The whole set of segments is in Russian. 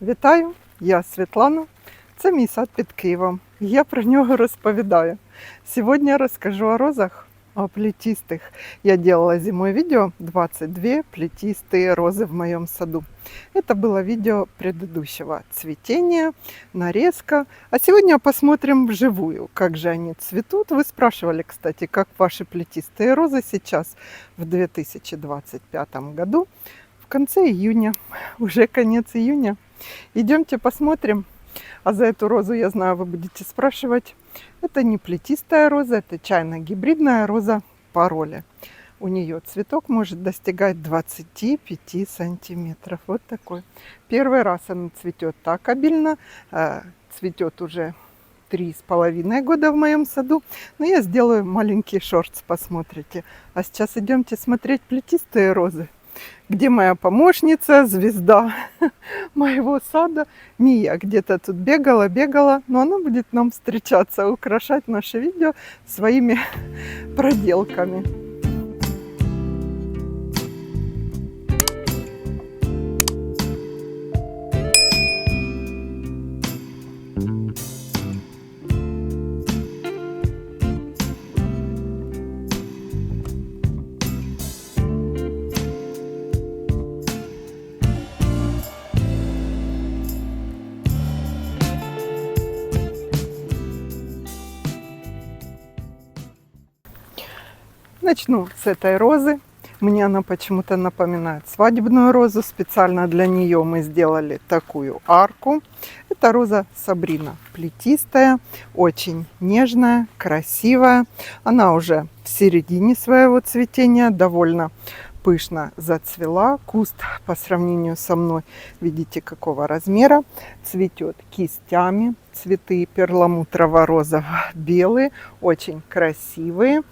Вітаю, я Світлана. Це мій сад під Києвом. Я про нього розповідаю. Сьогодні я расскажу о розах, о плетистых. Я делала зимой видео 22 плетистые розы в моем саду. Это было видео предыдущего цветения, нарезка. А сегодня посмотрим вживую, как же они цветут. Вы спрашивали, кстати, как ваши плетистые розы сейчас в 2025 году. В конце июня, уже конец июня. Идемте посмотрим. А за эту розу, я знаю, вы будете спрашивать. Это не плетистая роза, это чайно-гибридная роза пароля. У нее цветок может достигать 25 сантиметров. Вот такой. Первый раз она цветет так обильно. Цветет уже 3,5 года в моем саду. Но я сделаю маленький шортс, посмотрите. А сейчас идемте смотреть плетистые розы. Где моя помощница, звезда моего сада, Мия. Где-то тут бегала, но она будет нам встречаться, украшать наше видео своими проделками. Начну с этой розы. Мне она почему-то напоминает свадебную розу. Специально для нее мы сделали такую арку. Это роза Сабрина. Плетистая, очень нежная, красивая. Она уже в середине своего цветения, довольно пышно зацвела. Куст по сравнению со мной, видите, какого размера. Цветет кистями. Цветы перламутрово-розово-белые, очень красивые.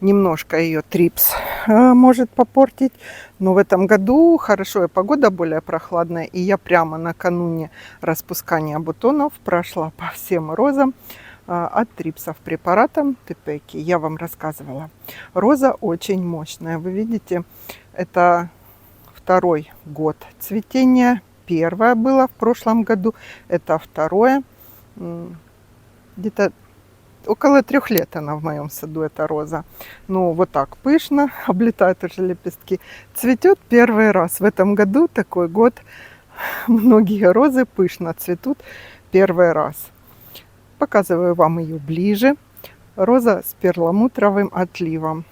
Немножко ее трипс может попортить, но в этом году хорошая погода, более прохладная, и я прямо накануне распускания бутонов прошла по всем розам от трипсов препаратом Тепеки. Я вам рассказывала. Роза очень мощная, вы видите, это второй год цветения, первое было в прошлом году, это второе, где-то около 3 лет она в моем саду, эта роза. Ну, вот так пышно, облетают уже лепестки. Цветет первый раз. В этом году такой год. Многие розы пышно цветут первый раз. Показываю вам ее ближе. Роза с перламутровым отливом.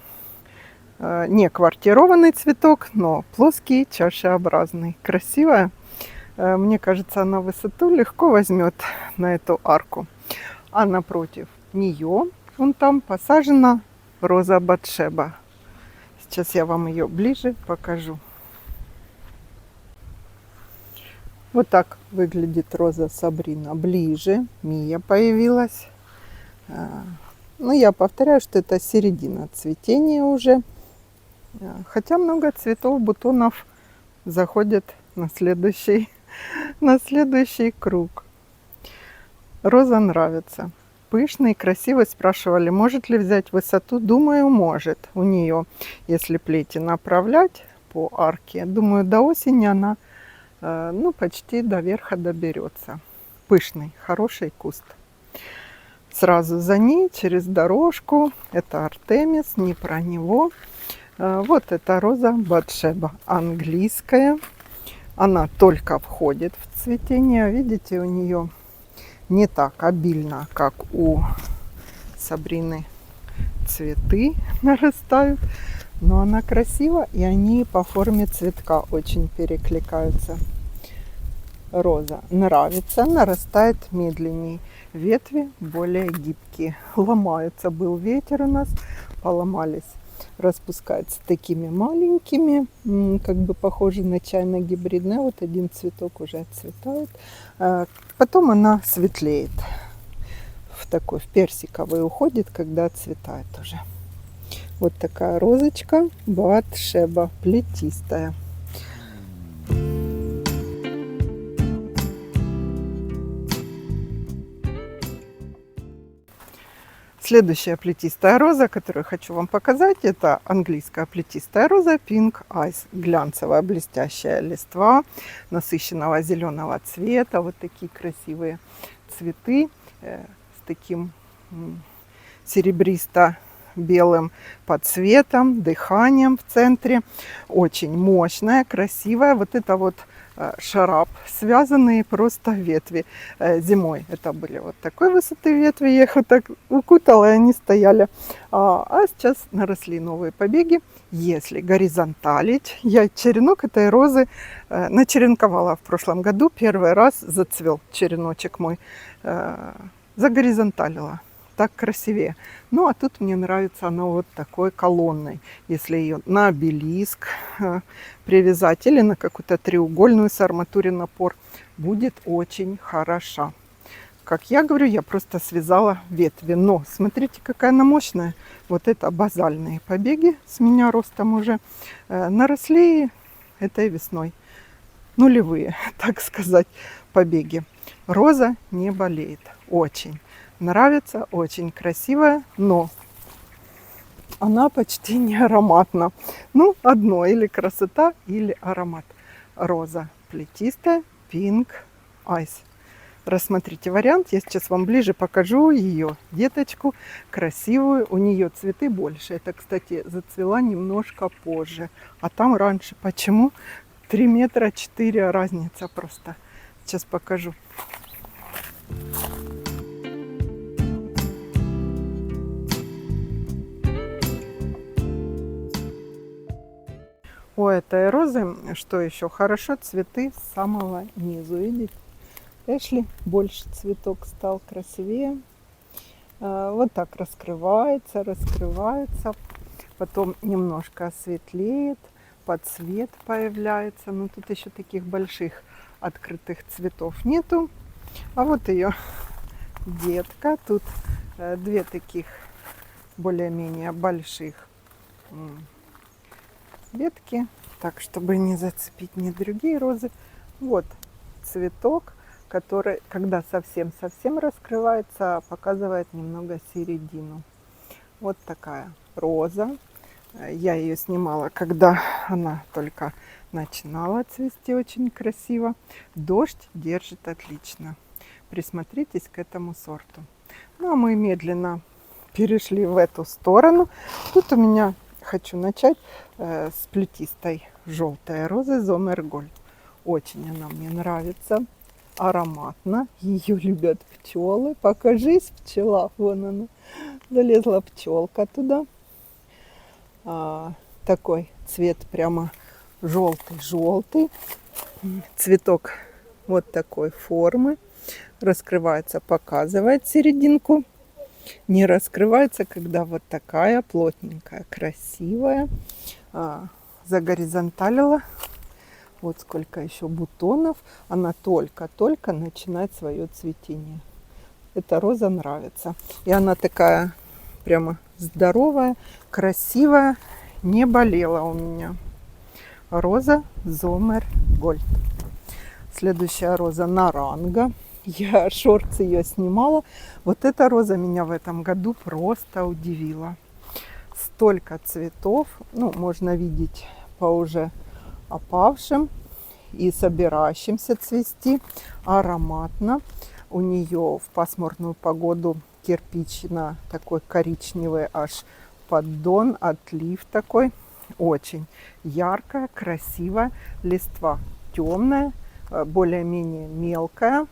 Не квартированный цветок, но плоский, чашеобразный. Красивая. Мне кажется, она высоту легко возьмет на эту арку. А напротив нее, вон там посажена роза Батшеба. Сейчас я вам ее ближе покажу. Вот так выглядит роза Сабрина ближе. Мия появилась. Ну, я повторяю, что это середина цветения уже. Хотя много цветов, бутонов заходят на следующий круг. Роза нравится. Пышный, красивый. Спрашивали, может ли взять высоту. Думаю, может. У нее, если плети направлять по арке, думаю, до осени она почти до верха доберется. Пышный, хороший куст. Сразу за ней, через дорожку, это Артемис, не про него. Вот эта роза Батшеба, английская. Она только входит в цветение. Видите, у нее не так обильно, как у Сабрины цветы нарастают, но она красива, и они по форме цветка очень перекликаются. Роза нравится, нарастает медленнее. Ветви более гибкие, ломаются. Был ветер у нас, поломались. Распускаются такими маленькими, как бы похожи на чайно-гибридные. Вот один цветок уже отцветает. Потом она светлеет. В такой, в персиковый уходит, когда отцветает уже. Вот такая розочка Батшеба, плетистая. Следующая плетистая роза, которую хочу вам показать, это английская плетистая роза Pink Ice. Глянцевая блестящая листва насыщенного зеленого цвета. Вот такие красивые цветы с таким серебристо-белым подсветом, дыханием в центре. Очень мощная, красивая. Вот это вот шарап, связанные просто ветви. Зимой это были вот такой высоты ветви, я их вот так укутала, и они стояли. А сейчас наросли новые побеги. Если горизонталить, я черенок этой розы начеренковала в прошлом году. Первый раз зацвел череночек мой, загоризонталила. Так красивее. Ну, а тут мне нравится она вот такой колонной. Если ее на обелиск привязать или на какую-то треугольную с арматурой напор, будет очень хороша. Как я говорю, я просто связала ветви. Но смотрите, какая она мощная. Вот это базальные побеги с меня ростом уже наросли этой весной. Нулевые, так сказать, побеги. Роза не болеет. Очень нравится, очень красивая, но она почти не ароматна. Ну, одно, или красота, или аромат. Роза плетистая Pink Ice. Рассмотрите вариант. Я сейчас вам ближе покажу ее деточку, красивую. У нее цветы больше. Это, кстати, зацвела немножко позже. А там раньше. Почему? 3 метра 4 разница просто. Сейчас покажу. У этой розы, что еще хорошо, цветы с самого низу. Видите? Эшли больше цветок стал красивее. Вот так раскрывается, потом немножко светлеет, подсвет появляется. Но тут еще таких больших открытых цветов нету. А вот ее детка. Тут две таких более-менее больших ветки, так, чтобы не зацепить ни другие розы. Вот цветок, который, когда совсем-совсем раскрывается, показывает немного середину. Вот такая роза. Я ее снимала, когда она только начинала цвести, очень красиво. Дождь держит отлично. Присмотритесь к этому сорту. Ну, а мы медленно перешли в эту сторону. Тут у меня хочу начать с плетистой желтой розы Зомергольд. Очень она мне нравится, ароматно, ее любят пчелы. Покажись, пчела, вон она, залезла пчелка туда. Такой цвет прямо желтый, цветок вот такой формы, раскрывается, показывает серединку. Не раскрывается, когда вот такая плотненькая, красивая. Загоризонталила. Вот сколько еще бутонов. Она только-только начинает свое цветение. Эта роза нравится. И она такая прямо здоровая, красивая. Не болела у меня. Роза Зомергольд. Следующая роза Наранга. Я шорт ее снимала. Вот эта роза меня в этом году просто удивила. Столько цветов. Ну, можно видеть по уже опавшим и собирающимся цвести. Ароматно. У нее в пасмурную погоду кирпично такой коричневый аж поддон, отлив такой. Очень яркая, красивая. Листва темная, более-менее мелкая.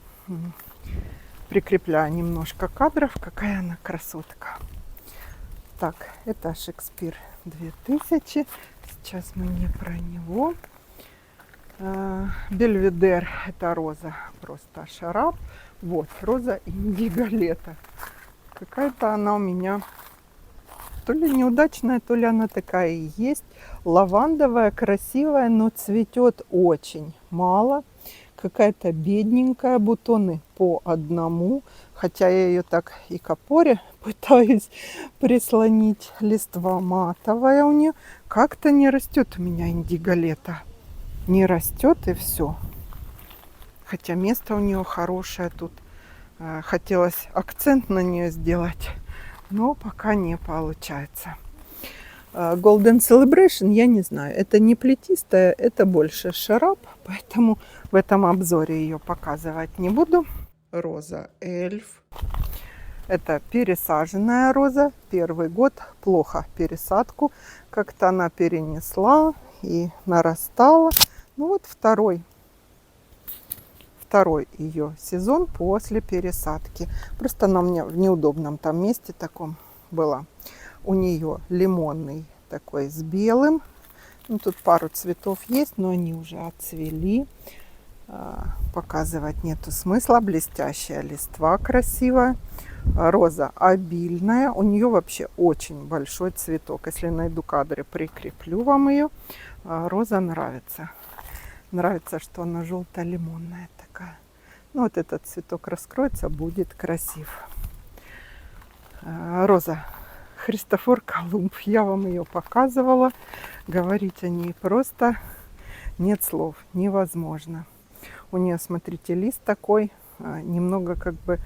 Прикрепляю немножко кадров. Какая она красотка. Так, это Шекспир 2000. Сейчас мы не про него. Бельведер. Это роза просто шарап. Вот, роза индиго лето. Какая-то она у меня то ли неудачная, то ли она такая и есть. Лавандовая, красивая, но цветет очень мало. Какая-то бедненькая, бутоны по одному. Хотя я ее так и к опоре пытаюсь прислонить. Листва матовая у нее. Как-то не растет у меня индиго лето. Не растет и все. Хотя место у нее хорошее тут. Хотелось акцент на нее сделать. но пока не получается. Golden Celebration, я не знаю, это не плетистая, это больше шарап, поэтому в этом обзоре ее показывать не буду. Роза Эльф. Это пересаженная роза. Первый год плохо пересадку. Как-то она перенесла и нарастала. Ну вот второй ее сезон после пересадки. Просто она у меня в неудобном там месте таком была. У нее лимонный такой с белым. Ну, тут пару цветов есть, но они уже отцвели. Показывать нету смысла. Блестящая листва красивая. Роза обильная. У нее вообще очень большой цветок. Если найду кадры, прикреплю вам ее. Роза нравится. Нравится, что она желто-лимонная такая. Ну, вот этот цветок раскроется, будет красив. Роза Христофор Колумб. Я вам ее показывала. Говорить о ней просто нет слов. Невозможно. У нее, смотрите, лист такой, немного как бы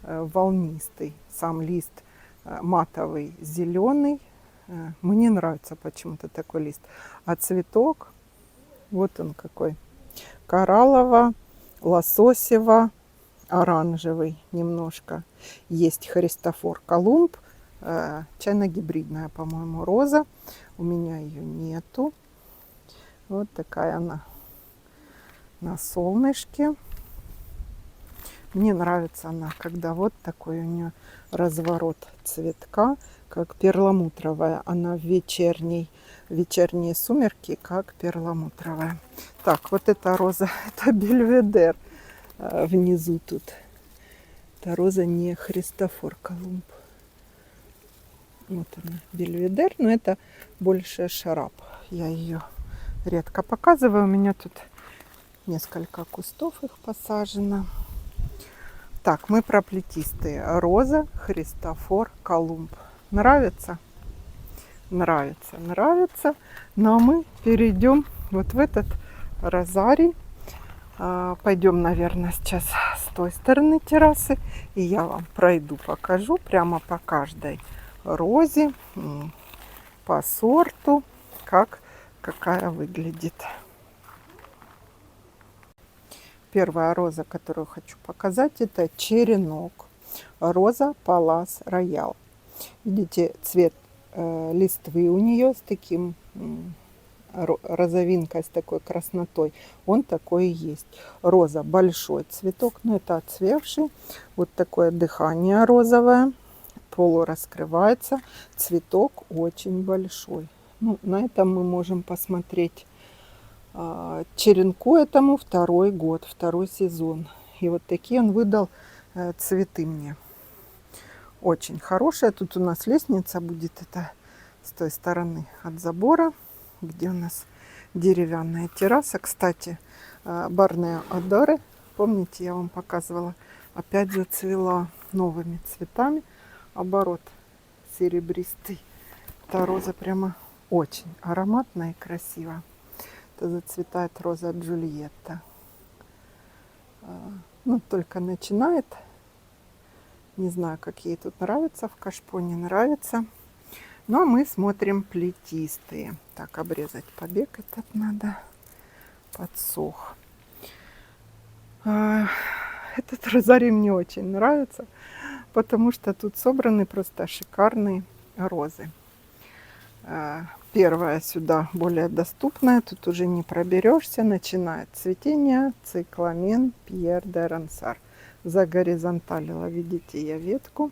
волнистый. Сам лист матовый, зеленый. Мне нравится почему-то такой лист. А цветок, вот он какой. Кораллово, лососево, оранжевый немножко. Есть Христофор Колумб. Чайно-гибридная, по-моему, роза. У меня ее нету. Вот такая она на солнышке. Мне нравится она, когда вот такой у нее разворот цветка, как перламутровая. Она в вечерние сумерки, как перламутровая. Так, вот эта роза, это Бельведер. Внизу тут. Это роза не Христофор Колумб. Вот она, Бельведер, но это больше шарап. Я ее редко показываю. У меня тут несколько кустов их посажено. Так, мы про плетистые. Роза Христофор Колумб. Нравится? Нравится, нравится. Но мы перейдем вот в этот розарий. Пойдем, наверное, сейчас с той стороны террасы. И я вам пройду, покажу прямо по каждой розе, по сорту, какая выглядит. Первая роза, которую хочу показать, это черенок. Роза Палас Роял. Видите, цвет листвы у нее с таким розовинкой, с такой краснотой. Он такой и есть. Роза большой цветок, но это отцвевший. Вот такое дыхание розовое. Полураскрывается. Цветок очень большой. Ну, на этом мы можем посмотреть. Черенку этому второй год, второй сезон. И вот такие он выдал цветы мне. Очень хорошая. Тут у нас лестница будет. Это с той стороны от забора, где у нас деревянная терраса. Кстати, Барнео Адоре, помните, я вам показывала, опять зацвела новыми цветами. Оборот серебристый. Эта роза прямо очень ароматная и красивая. Это зацветает роза Джульетта. Ну, только начинает. Не знаю, как ей тут нравится. В кашпо не нравится. Ну, а мы смотрим плетистые. Так, обрезать побег этот надо. Подсох. Этот розарий мне очень нравится, потому что тут собраны просто шикарные розы. Первая сюда более доступная, тут уже не проберешься. Начинает цветение цикламен Пьер де Рансар. Загоризонталила, видите, я ветку.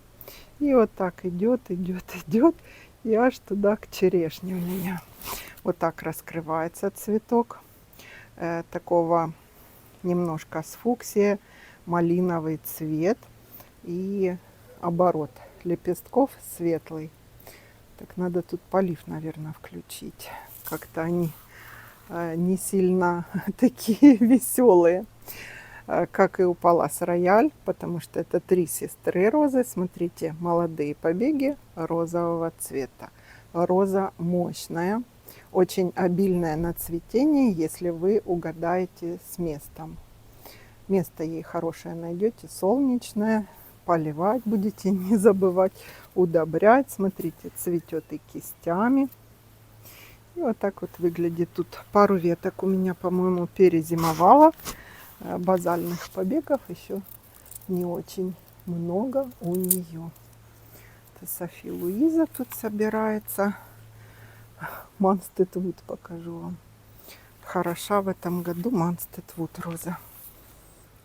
И вот так идет, идет, идет. И аж туда к черешне у меня. Вот так раскрывается цветок. Такого немножко с фуксия, малиновый цвет. И оборот лепестков светлый. Так, надо тут полив, наверное, включить. Как-то они не сильно такие веселые, как и у Палас Рояль, потому что это три сестры розы. Смотрите, молодые побеги розового цвета. Роза мощная, очень обильная на цветение, если вы угадаете с местом. Место ей хорошее найдете, солнечное, поливать будете, не забывать удобрять. Смотрите, цветет и кистями. И вот так вот выглядит. Тут пару веток у меня, по-моему, перезимовало. Базальных побегов еще не очень много у нее. Это Софи Луиза тут собирается. Манстед Вуд покажу вам. Хороша в этом году Манстед Вуд роза.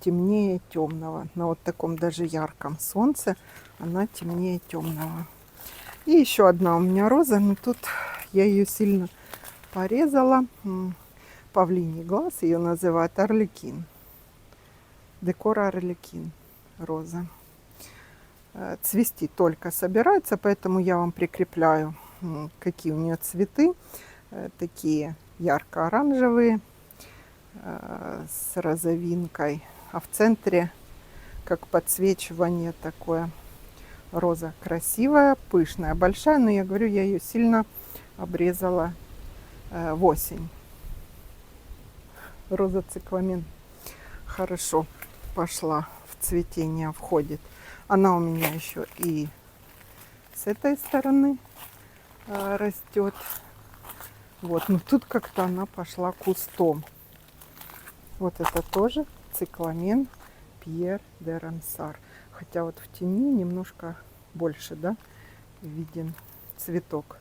Темнее темного. На вот таком даже ярком солнце она темнее темного. И еще одна у меня роза, но тут я ее сильно порезала. Павлиний глаз, ее называют Арлекин. Декор Арлекин роза. Цвести только собирается, поэтому я вам прикрепляю, какие у нее цветы. Такие ярко-оранжевые с розовинкой. А в центре, как подсвечивание такое, роза красивая, пышная, большая. Но я говорю, я ее сильно обрезала в осень. Роза цикламен хорошо пошла в цветение, входит. Она у меня еще и с этой стороны растет. Вот, но тут как-то она пошла кустом. Вот это тоже цикламен Пьер де Рансар. Хотя вот в тени немножко больше, да, виден цветок.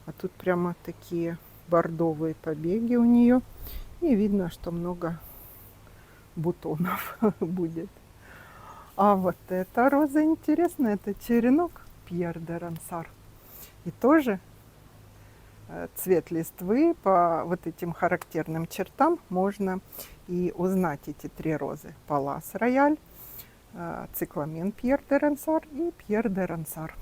А тут прямо такие бордовые побеги у нее. И видно, что много бутонов будет. А вот эта роза интересная. Это черенок Пьер де Рансар. И тоже цвет листвы по вот этим характерным чертам можно и узнать эти три розы. Палас Рояль, цикламен Пьер де Рансар и Пьер де Рансар.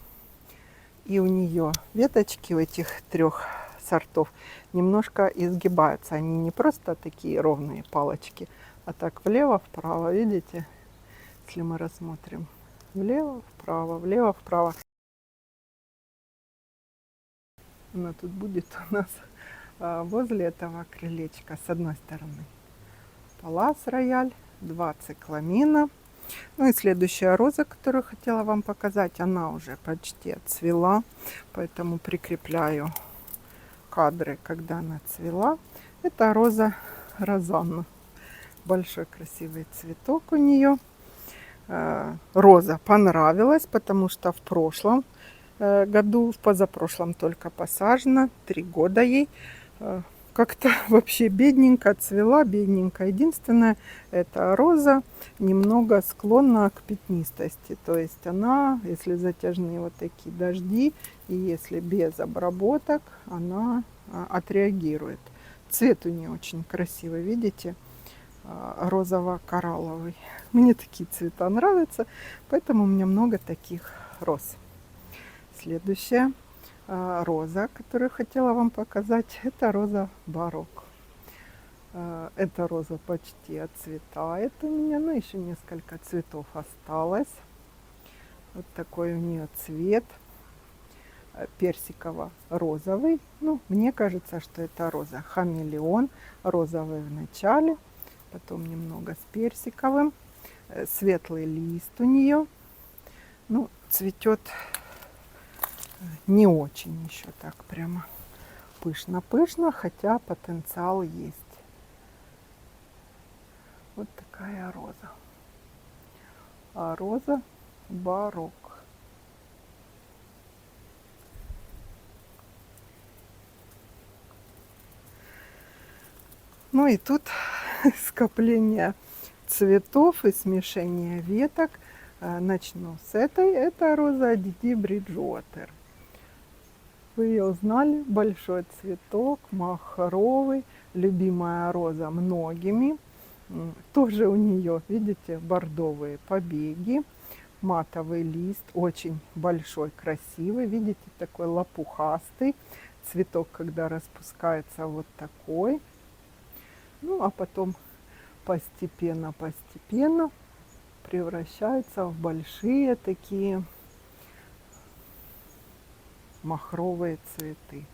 И у нее веточки у этих трех сортов немножко изгибаются. Они не просто такие ровные палочки, а так влево-вправо, видите? Если мы рассмотрим влево-вправо, влево-вправо. Она тут будет у нас возле этого крылечка с одной стороны. Палас Рояль, 2 цикламена. Ну и следующая роза, которую хотела вам показать, она уже почти отцвела, поэтому прикрепляю кадры, когда она цвела. Это роза Розанна. Большой красивый цветок у нее. Роза понравилась, потому что в прошлом году, в позапрошлом только посажена, 3 года ей. Как-то вообще бедненько цвела, бедненько. Единственное, эта роза немного склонна к пятнистости. То есть она, если затяжные вот такие дожди, и если без обработок, она отреагирует. Цвет у нее очень красивый, видите? Розово-коралловый. Мне такие цвета нравятся, поэтому у меня много таких роз. Следующая роза, которую хотела вам показать, это роза барокко. Эта роза почти отцветает у меня, но еще несколько цветов осталось. Вот такой у нее цвет, персиково-розовый. Ну, мне кажется, что это роза хамелеон, розовый в начале, потом немного с персиковым. Светлый лист у нее. Ну, цветет не очень еще так прямо пышно-пышно, хотя потенциал есть. Вот такая роза. А роза барокко. Ну и тут скопление цветов и смешение веток. Начну с этой. Это роза Диди Бриджуотер. Вы ее узнали? Большой цветок, махровый, любимая роза многими. Тоже у нее, видите, бордовые побеги, матовый лист, очень большой, красивый. Видите, такой лопухастый. Цветок, когда распускается, вот такой. Ну, а потом постепенно превращаются в большие такие махровые цветы.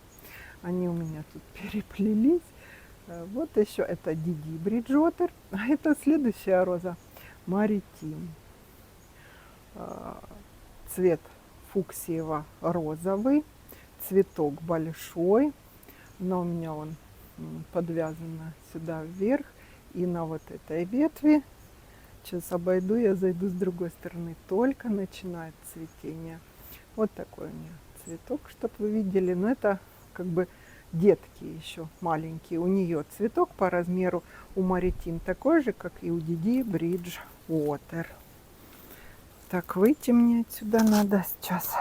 Они у меня тут переплелись. Вот еще это Диди Бриджуотер. А это следующая роза Маритим. Цвет фуксиево-розовый, цветок большой, но у меня он подвязано сюда вверх и на вот этой ветви. Сейчас обойду, я зайду с другой стороны. Только начинает цветение. Вот такой у меня цветок, чтобы вы видели. Но это как бы детки еще маленькие. У нее цветок по размеру у Маритим такой же, как и у Диди Бриджвотер. Так, выйти мне отсюда надо сейчас.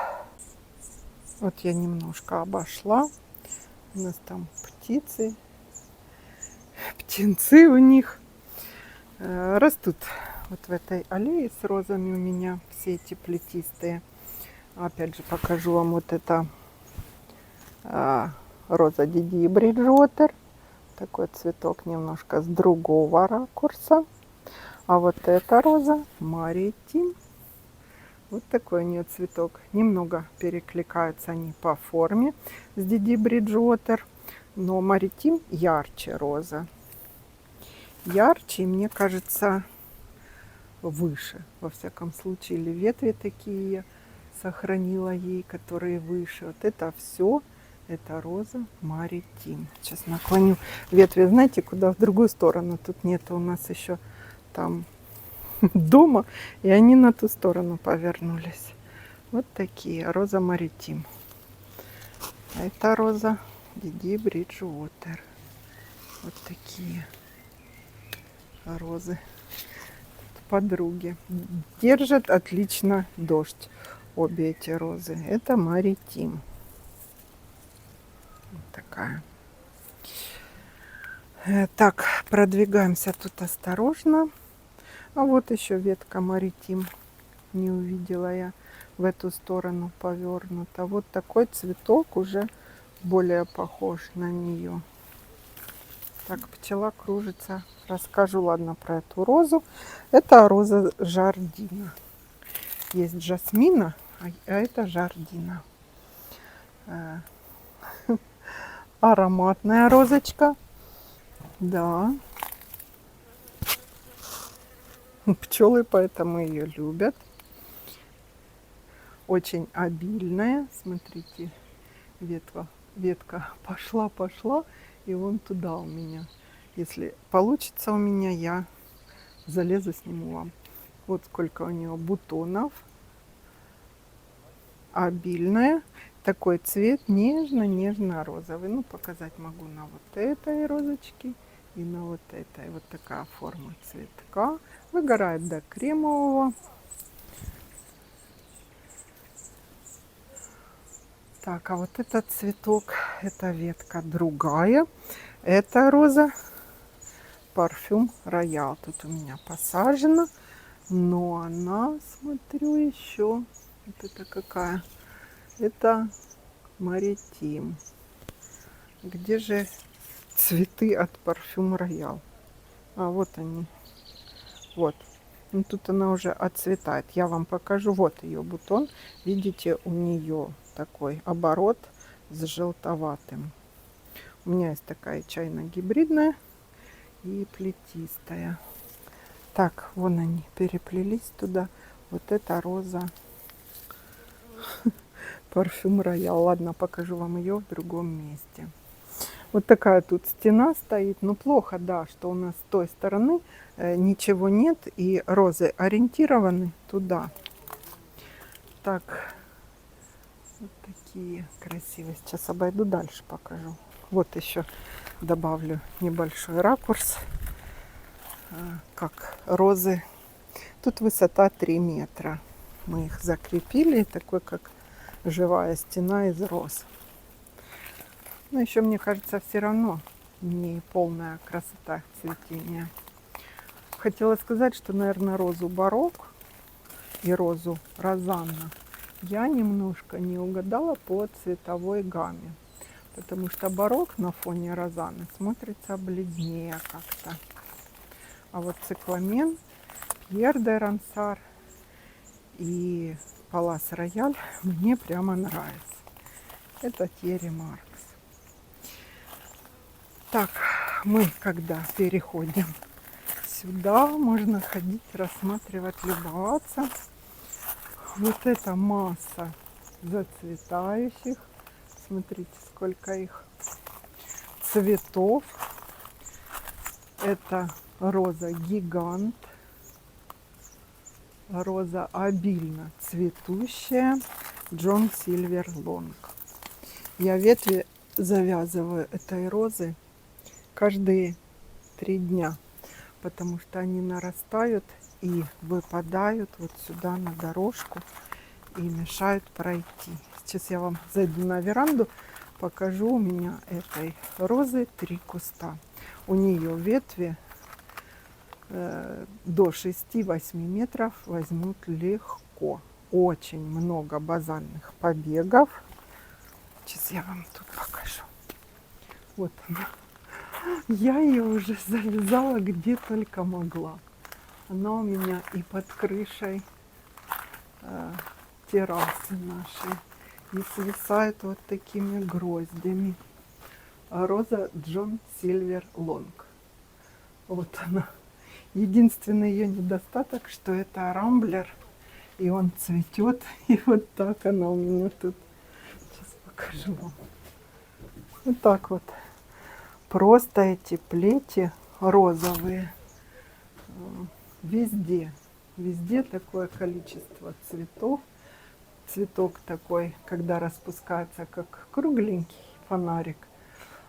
Вот я немножко обошла. У нас там птицы у них растут вот в этой аллее с розами у меня все эти плетистые. Опять же покажу вам вот это роза Диди Бриджвотер. Такой цветок немножко с другого ракурса. А вот эта роза Маритим. Вот такой у нее цветок. Немного перекликаются они по форме с Диди Бриджвотер. Но Маритим ярче роза. Ярче, и мне кажется, выше. Во всяком случае, или ветви такие сохранила ей, которые выше. Вот это все, это роза Маритим. Сейчас наклоню ветви, знаете, куда? В другую сторону. Тут нет у нас еще там дома, и они на ту сторону повернулись. Вот такие. Роза Маритим. А это роза Диди Бриджвотер. Вот такие розы. Подруги. Держат отлично дождь. Обе эти розы. Это Маритим. Вот такая. Так, продвигаемся тут осторожно. А вот еще ветка Маритим. Не увидела я, в эту сторону повернута. Вот такой цветок уже более похож на нее. Так, пчела кружится. Расскажу, ладно, про эту розу. Это роза Жардина. Есть жасмина, а это Жардина. Ароматная розочка. Да. Пчелы поэтому ее любят. Очень обильная. Смотрите, ветка пошла, и вон туда у меня. Если получится у меня, я залезу, сниму вам. Вот сколько у нее бутонов. Обильная. Такой цвет нежно-нежно-розовый. Ну, показать могу на вот этой розочке и на вот этой. Вот такая форма цветка. Выгорает до кремового. Так, а вот этот цветок, это ветка другая. Это роза Парфюм Роял. Тут у меня посажена. Но она, смотрю, еще. Вот это какая? Это Маритим. Где же цветы от Парфюм Роял? А вот они. Вот. Ну, тут она уже отцветает. Я вам покажу. Вот ее бутон. Видите, у нее такой оборот с желтоватым. У меня есть такая чайно-гибридная и плетистая. Так, вон они переплелись туда. Вот это роза Парфюм Роял. Ладно, покажу вам ее в другом месте. Вот такая тут стена стоит. Ну, плохо, да, что у нас с той стороны ничего нет. И розы ориентированы туда. Так, вот такие красивые. Сейчас обойду дальше, покажу. Вот еще добавлю небольшой ракурс. Как розы. Тут высота 3 метра. Мы их закрепили. Такой, как живая стена из роз. Но еще, мне кажется, все равно не полная красота цветения. Хотела сказать, что, наверное, розу барок и розу розанна я немножко не угадала по цветовой гамме. Потому что барок на фоне розаны смотрится бледнее как-то. А вот цикламен, Пьер де Рансар и Палас Рояль мне прямо нравится. Это Thierry Marx. Так, мы когда переходим сюда, можно ходить, рассматривать, любоваться. Вот это масса зацветающих. Смотрите, сколько их цветов. Это роза гигант. Роза обильно цветущая. Джон Сильвер Лонг. Я ветви завязываю этой розы каждые 3 дня, потому что они нарастают и выпадают вот сюда на дорожку и мешают пройти. Сейчас я вам зайду на веранду, покажу. У меня этой розы 3 куста. У нее ветви до 6-8 метров возьмут легко. Очень много базальных побегов. Сейчас я вам тут покажу. Вот она. Я ее уже завязала где только могла. Она у меня и под крышей террасы нашей. И свисает вот такими гроздями. Роза Джон Сильвер Лонг. Вот она. Единственный ее недостаток, что это рамблер. И он цветет. И вот так она у меня тут. Сейчас покажу вам. Вот так вот. Просто эти плети розовые. Везде. Везде такое количество цветов. Цветок такой, когда распускается, как кругленький фонарик.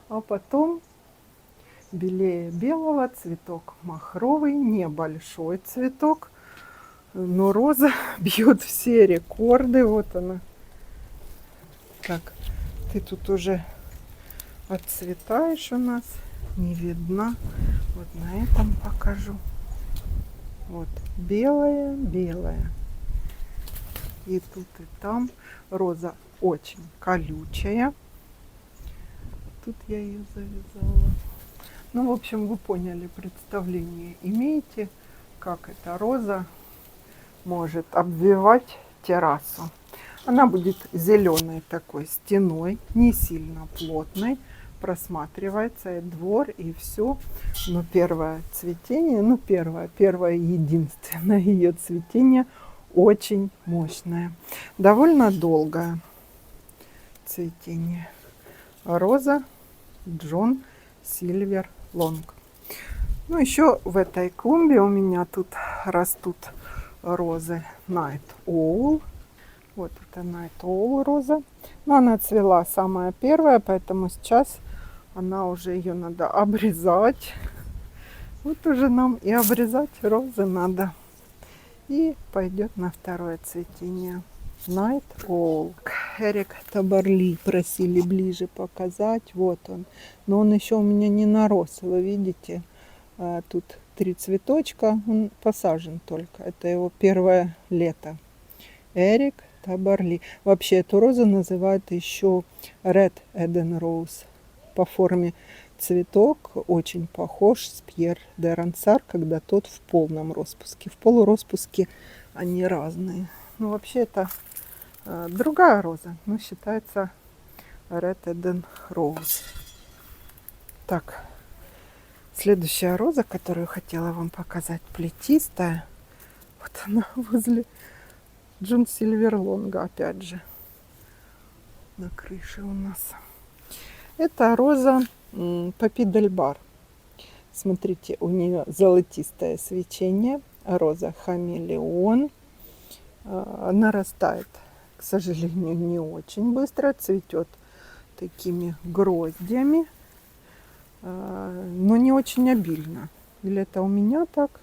А потом белее белого, цветок махровый, небольшой цветок. Но роза бьет все рекорды. Вот она. Так, ты тут уже отцветаешь у нас. Не видно. Вот на этом покажу. Вот белая, белая. И тут, и там. Роза очень колючая. Тут я ее завязала. Ну, в общем, вы поняли, представление имеете, как эта роза может обвивать террасу. Она будет зеленой такой стеной, не сильно плотной. Просматривается и двор, и все. Но первое цветение, первое единственное ее цветение очень мощное. Довольно долгое цветение. Роза Джон Сильвер Лонг. Ну, еще в этой клумбе у меня тут растут розы Night Owl. Вот это Night Owl роза. Но она цвела самая первая, поэтому сейчас она уже ее надо обрезать. Вот уже нам и обрезать розы надо. И пойдет на второе цветение. Night Owl. Эрик Табарли просили ближе показать. Вот он. Но он еще у меня не нарос. Вы видите, тут 3 цветочка. Он посажен только. Это его первое лето. Эрик Табарли. Вообще эту розу называют еще Red Eden Rose. По форме цветок очень похож с Пьер де Рансар, когда тот в полном распуске. В полураспуске они разные. Ну, вообще это другая роза, но считается Red Eden Rose. Так, следующая роза, которую хотела вам показать, плетистая. Вот она возле Джон Сильвер Лонга, опять же, на крыше у нас. Это роза Папи дель Бар. Смотрите, у нее золотистое свечение. Роза Хамелеон. Нарастает, к сожалению, не очень быстро. Цветет такими гроздями, но не очень обильно. Или это у меня так,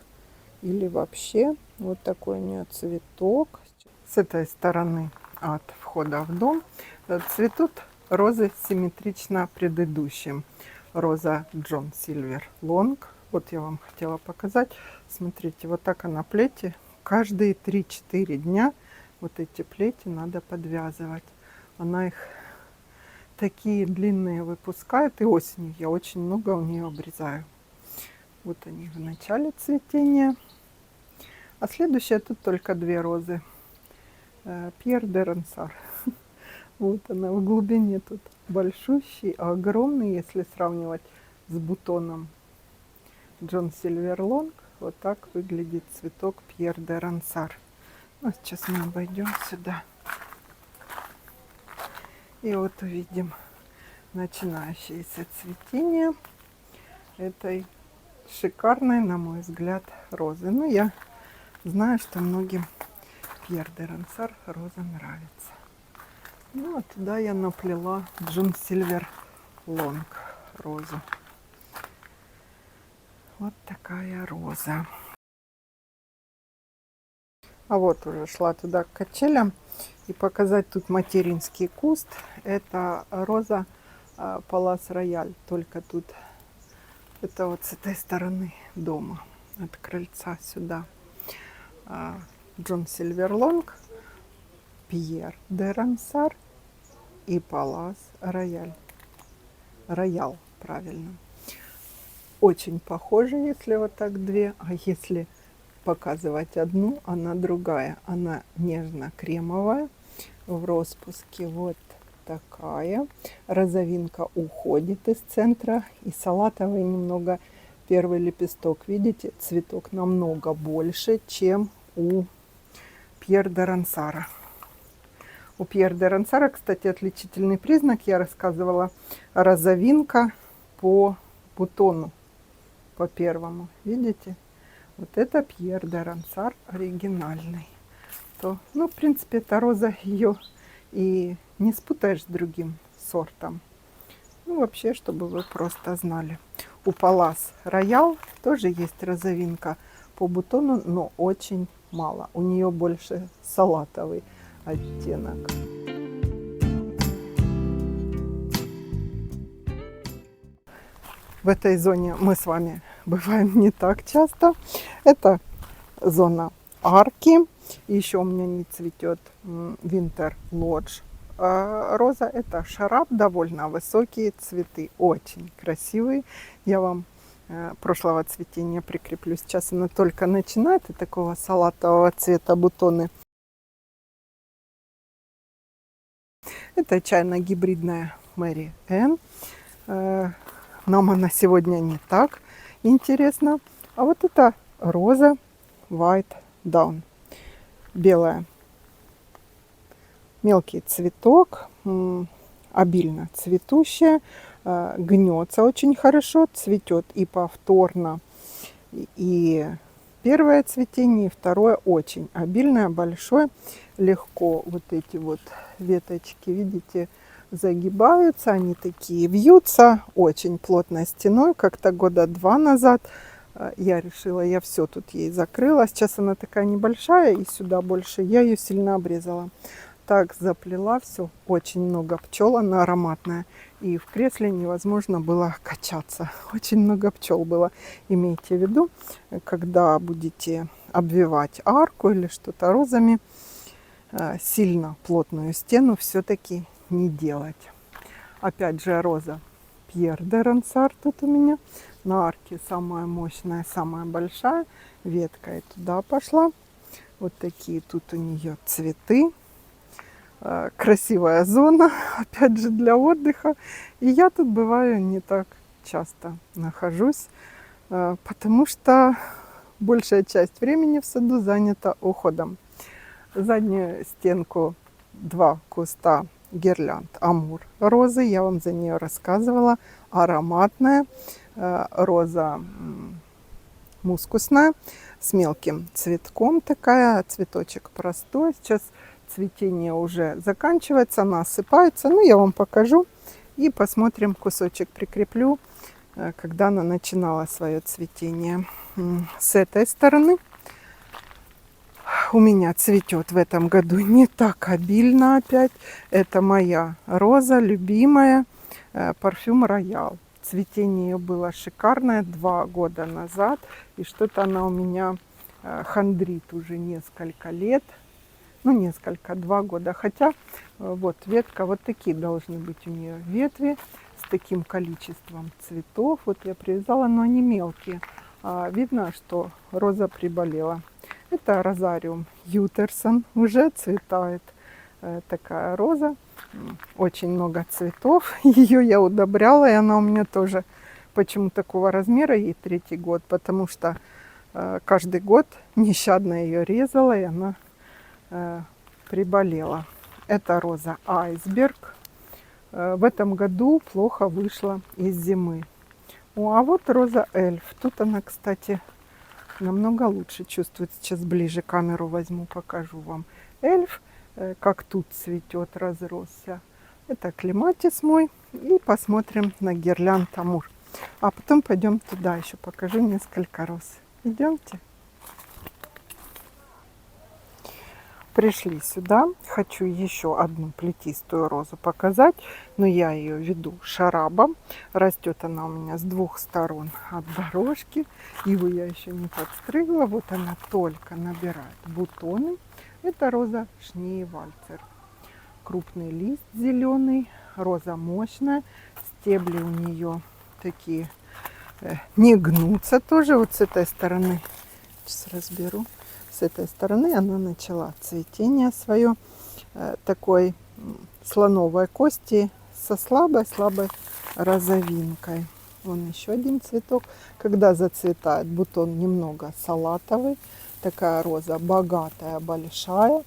или вообще. Вот такой у нее цветок. С этой стороны от входа в дом цветут розы симметрично предыдущим. Роза Джон Сильвер Лонг. Вот я вам хотела показать. Смотрите, вот так она плети. Каждые 3-4 дня вот эти плети надо подвязывать. Она их такие длинные выпускает. И осенью я очень много у нее обрезаю. Вот они в начале цветения. А следующая тут только 2 розы. Пьер де Рансар. Вот она в глубине тут большущий, огромный, если сравнивать с бутоном Джон Сильвер Лонг. Вот так выглядит цветок Пьер де Рансар. Ну, сейчас мы обойдем сюда. И вот увидим начинающееся цветение этой шикарной, на мой взгляд, розы. Ну, я знаю, что многим Пьер де Рансар роза нравится. Ну, а туда я наплела Джун Сильвер Лонг розу. Вот такая роза. А вот уже шла туда к качелям и показать тут материнский куст. Это роза Палас Рояль. Только тут это вот с этой стороны дома, от крыльца сюда. Джон Сильверлонг, Пьер де Рансар и Палас Рояль. Роял, правильно. Очень похожи, если вот так две, а если показывать одну, она другая. Она нежно-кремовая, в распуске вот такая. Розовинка уходит из центра, и салатовый немного первый лепесток. Видите, цветок намного больше, чем у Пьер де Рансара. У Пьер де Рансара, кстати, отличительный признак, я рассказывала, розовинка по бутону, по первому. Видите? Вот это Пьер де Рансар оригинальный. То, ну, в принципе, эта роза, ее и не спутаешь с другим сортом. Ну, вообще, чтобы вы просто знали. У Палас Роял тоже есть розовинка по бутону, но очень мало. У нее больше салатовый оттенок. В этой зоне мы с вами бываем не так часто. Это зона арки. Еще у меня не цветет Winter Lodge роза. Это шарап, довольно высокие цветы, очень красивые. Я вам прошлого цветения прикреплю. Сейчас она только начинает, и такого салатового цвета бутоны. Это чайно-гибридная Мэри Энн. Нам она сегодня не так интересна. А вот это роза White Dawn. Белая. Мелкий цветок, обильно цветущая, гнется очень хорошо, цветет и повторно. И первое цветение, и второе очень обильное, большое. Легко вот эти вот веточки, видите, загибаются, они такие вьются очень плотной стеной. Как-то года 2 назад я решила, я все тут ей закрыла. Сейчас она такая небольшая, и сюда больше я ее сильно обрезала. Так заплела все, очень много пчел, она ароматная. И в кресле невозможно было качаться. Очень много пчел было. Имейте в виду, когда будете обвивать арку или что-то розами, сильно плотную стену все-таки не делать. Опять же роза Пьер де Рансар тут у меня. На арке самая мощная, самая большая. Ветка и туда пошла. Вот такие тут у нее цветы. Красивая зона, опять же, для отдыха. И я тут бываю не так часто нахожусь, потому что большая часть времени в саду занята уходом. Заднюю стенку 2 куста гирлянд Амур розы. Я вам за нее рассказывала. Ароматная роза мускусная с мелким цветком такая. Цветочек простой. Сейчас цветение уже заканчивается, она осыпается. Ну, я вам покажу и посмотрим, кусочек прикреплю, когда она начинала свое цветение. С этой стороны у меня цветет в этом году не так обильно опять. Это моя роза, любимая, парфюм Роял. Цветение ее было шикарное 2 года назад. И что-то она у меня хандрит уже несколько лет. Ну, 2 года. Хотя вот ветка, вот такие должны быть у нее ветви с таким количеством цветов. Вот я привязала, но они мелкие. Видно, что роза приболела. Это розариум Ютерсон. Уже цветает такая роза. Очень много цветов. Ее я удобряла, и она у меня тоже почему такого размера, ей 3-й год. Потому что каждый год нещадно ее резала, и она приболела. Это роза Айсберг. В этом году плохо вышла из зимы. А вот роза Эльф. Тут она, кстати, намного лучше чувствует. Сейчас ближе камеру возьму, покажу вам. Эльф, как тут цветет, разросся. Это клематис мой. И посмотрим на гирлянд Амур. А потом пойдем туда, еще покажу несколько роз. Идемте. Пришли сюда. Хочу еще одну плетистую розу показать, но я ее веду шарабом. Растет она у меня с двух сторон от дорожки. Иву я еще не подстригла. Вот она только набирает бутоны. Это роза Шнейвальцер. Крупный лист зеленый, роза мощная. Стебли у нее такие не гнутся тоже. Вот с этой стороны, сейчас разберу. С этой стороны она начала цветение свое такой слоновой кости со слабой-слабой розовинкой. Вон еще один цветок. Когда зацветает, бутон немного салатовый. Такая роза богатая, большая.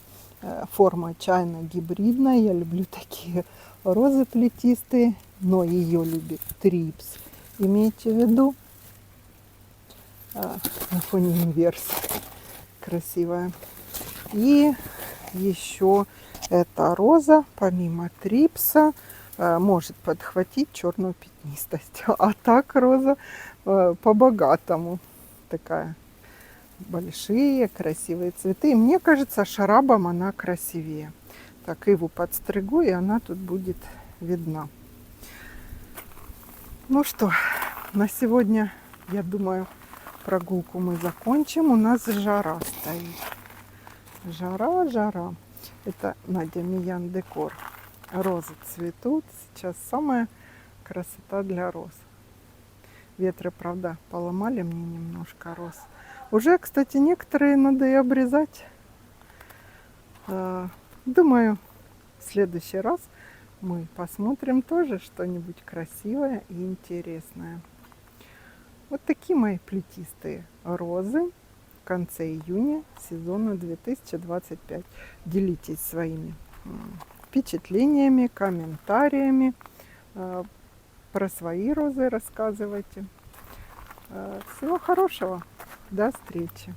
Форма чайно-гибридная. Я люблю такие розы плетистые, но ее любит трипс. Имейте в виду, на фоне инверса. Красивая. И еще эта роза, помимо трипса, может подхватить черную пятнистость. А так роза по-богатому. Такая большие, красивые цветы. И мне кажется, шарабом она красивее. Так, Иву подстригу, и она тут будет видна. Ну что, на сегодня, я думаю, прогулку мы закончим. У нас жара стоит. Жара. Это Надя Миян Декор. Розы цветут. Сейчас самая красота для роз. Ветры, правда, поломали мне немножко роз. Уже, кстати, некоторые надо и обрезать. Думаю, в следующий раз мы посмотрим тоже что-нибудь красивое и интересное. Вот такие мои плетистые розы в конце июня сезона 2025. Делитесь своими впечатлениями, комментариями. Про свои розы рассказывайте. Всего хорошего. До встречи.